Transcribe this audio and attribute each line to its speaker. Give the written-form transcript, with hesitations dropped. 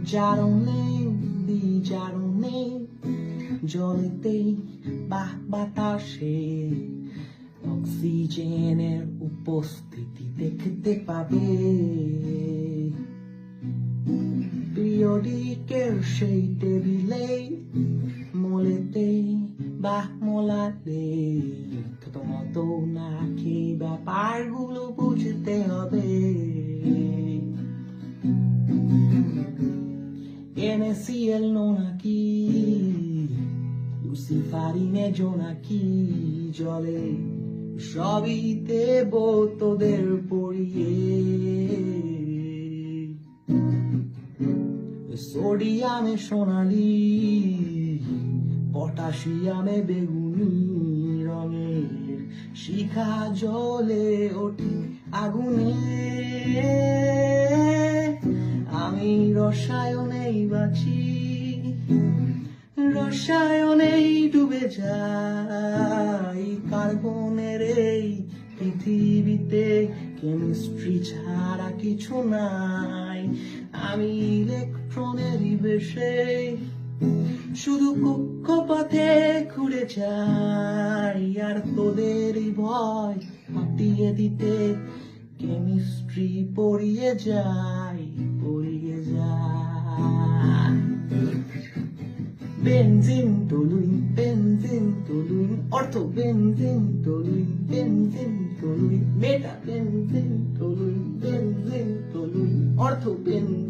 Speaker 1: জারণে বিজারণে জলেতেই বাতাসে অক্সিজেনের উপস্থিতি দেখতে পাবে। পিরিয়ডিকের সেই টেবিলে মোলেতে মোলালে থতমত না খেয়ে ব্যাপারগুলো বুঝতে হবে। NaCl নাকি লুসিফারিনে জোনাকি জলে সবই দেব তোদের পড়িয়ে। সোডিয়ামে সোনালি পটাশিয়ামে বেগুনি রঙের শিখা জলে ওঠে আগুনে। আমি রসায়নেই বাঁচি, রসায়নেই ডুবে যাই। কার্বনের এই পৃথিবীতে কেমিস্ট্রি ছাড়া কিছু নাই। আমি ইলেকট্রনেরই বেশে শুধু কক্ষপথে ঘুরে যাই। আর তোদেরই ভয় কাটিয়ে দিতে কেমিস্ট্রি পড়িয়ে যাই, পড়িয়ে যাই। বেনজিন টলুইন বেনজিন টলুইন অর্থ বেনজিন টলুইন বেনজিন টলুইন মেটা বেনজিন টলুইন বেনজিন টলুইন অর্থ বেনজিন